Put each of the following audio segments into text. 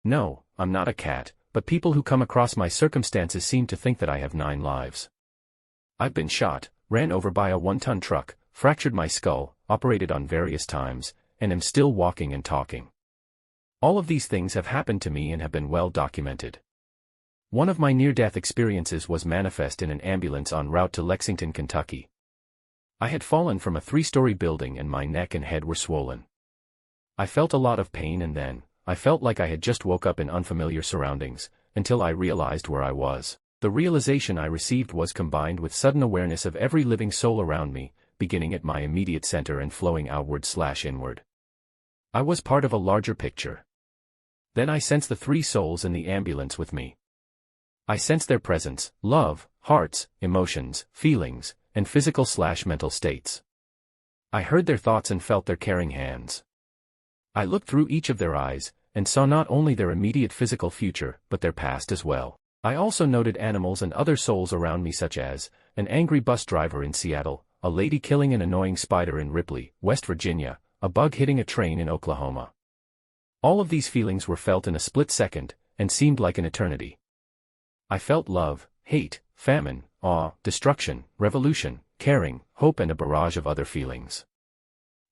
No, I'm not a cat, but people who come across my circumstances seem to think that I have 9 lives. I've been shot, ran over by a 1-ton truck, fractured my skull, operated on various times, and am still walking and talking. All of these things have happened to me and have been well documented. One of my near-death experiences was manifest in an ambulance en route to Lexington, Kentucky. I had fallen from a 3-story building and my neck and head were swollen. I felt a lot of pain and then, I felt like I had just woke up in unfamiliar surroundings, until I realized where I was. The realization I received was combined with sudden awareness of every living soul around me, beginning at my immediate center and flowing outward/inward. I was part of a larger picture. Then I sensed the 3 souls in the ambulance with me. I sensed their presence, love, hearts, emotions, feelings, and physical/mental states. I heard their thoughts and felt their caring hands. I looked through each of their eyes, and saw not only their immediate physical future, but their past as well. I also noted animals and other souls around me such as, an angry bus driver in Seattle, a lady killing an annoying spider in Ripley, West Virginia, a bug hitting a train in Oklahoma. All of these feelings were felt in a split second, and seemed like an eternity. I felt love, hate, famine, awe, destruction, revolution, caring, hope and a barrage of other feelings.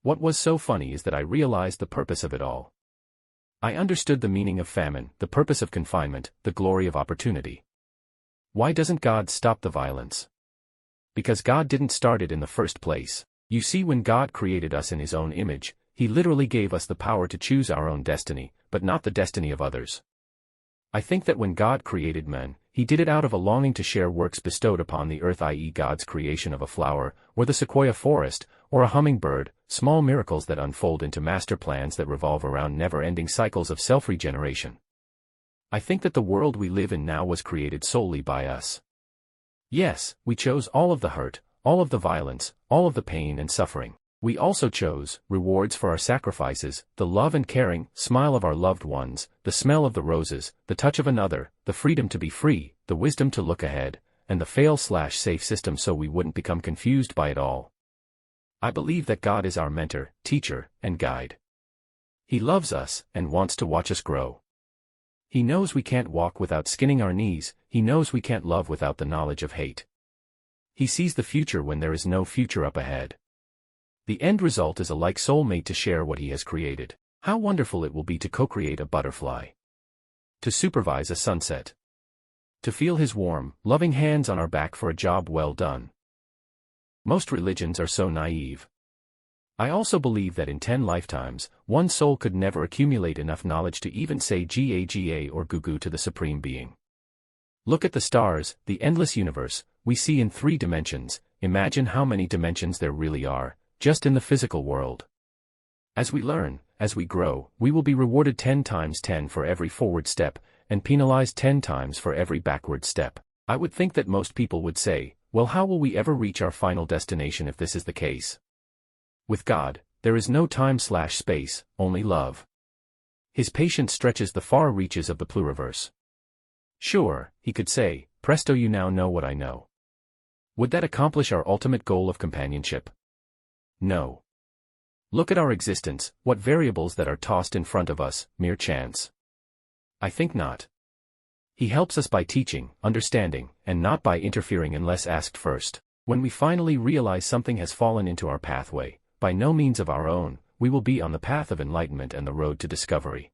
What was so funny is that I realized the purpose of it all. I understood the meaning of famine, the purpose of confinement, the glory of opportunity. Why doesn't God stop the violence? Because God didn't start it in the first place. You see, when God created us in His own image, He literally gave us the power to choose our own destiny, but not the destiny of others. I think that when God created men, He did it out of a longing to share works bestowed upon the earth, i.e. God's creation of a flower, or the sequoia forest, or a hummingbird, small miracles that unfold into master plans that revolve around never-ending cycles of self-regeneration. I think that the world we live in now was created solely by us. Yes, we chose all of the hurt, all of the violence, all of the pain and suffering. We also chose rewards for our sacrifices, the love and caring smile of our loved ones, the smell of the roses, the touch of another, the freedom to be free, the wisdom to look ahead, and the fail/safe system so we wouldn't become confused by it all. I believe that God is our mentor, teacher, and guide. He loves us and wants to watch us grow. He knows we can't walk without skinning our knees, He knows we can't love without the knowledge of hate. He sees the future when there is no future up ahead. The end result is a like soulmate to share what He has created. How wonderful it will be to co-create a butterfly. To supervise a sunset. To feel His warm, loving hands on our back for a job well done. Most religions are so naive. I also believe that in 10 lifetimes, one soul could never accumulate enough knowledge to even say GAGA or Gugu to the Supreme Being. Look at the stars, the endless universe, we see in 3 dimensions. Imagine how many dimensions there really are, just in the physical world. As we learn, as we grow, we will be rewarded 10 times 10 for every forward step, and penalized 10 times for every backward step. I would think that most people would say, well, how will we ever reach our final destination if this is the case? With God, there is no time/space, only love. His patience stretches the far reaches of the pluriverse. Sure, He could say, presto, you now know what I know. Would that accomplish our ultimate goal of companionship? No. Look at our existence, what variables that are tossed in front of us, mere chance. I think not. He helps us by teaching, understanding, and not by interfering unless asked first. When we finally realize something has fallen into our pathway, by no means of our own, we will be on the path of enlightenment and the road to discovery.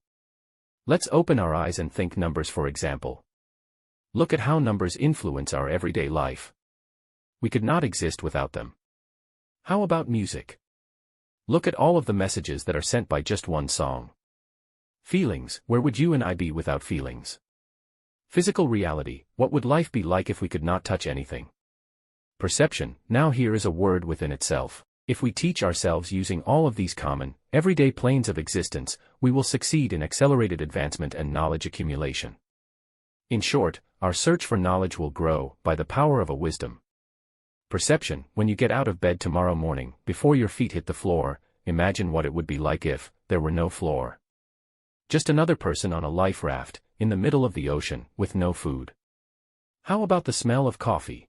Let's open our eyes and think numbers, for example. Look at how numbers influence our everyday life. We could not exist without them. How about music? Look at all of the messages that are sent by just one song. Feelings, where would you and I be without feelings? Physical reality, what would life be like if we could not touch anything? Perception, now here is a word within itself. If we teach ourselves using all of these common, everyday planes of existence, we will succeed in accelerated advancement and knowledge accumulation. In short, our search for knowledge will grow by the power of a wisdom. Perception, when you get out of bed tomorrow morning, before your feet hit the floor, imagine what it would be like if there were no floor. Just another person on a life raft, in the middle of the ocean, with no food. How about the smell of coffee?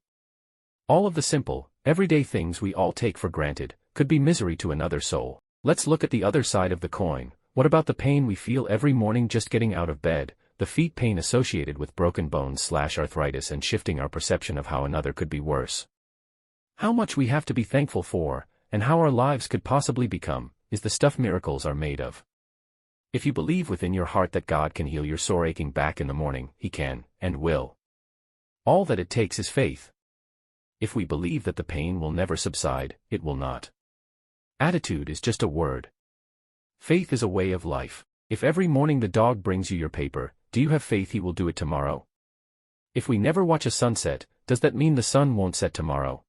All of the simple, everyday things we all take for granted, could be misery to another soul. Let's look at the other side of the coin. what about the pain we feel every morning just getting out of bed, the feet pain associated with broken bones/arthritis and shifting our perception of how another could be worse? How much we have to be thankful for, and how our lives could possibly become, is the stuff miracles are made of. If you believe within your heart that God can heal your sore aching back in the morning, He can, and will. All that it takes is faith. If we believe that the pain will never subside, it will not. Attitude is just a word. Faith is a way of life. If every morning the dog brings you your paper, do you have faith he will do it tomorrow? If we never watch a sunset, does that mean the sun won't set tomorrow?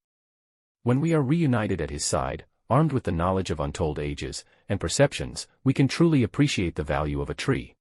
When we are reunited at His side, armed with the knowledge of untold ages and perceptions, we can truly appreciate the value of a tree.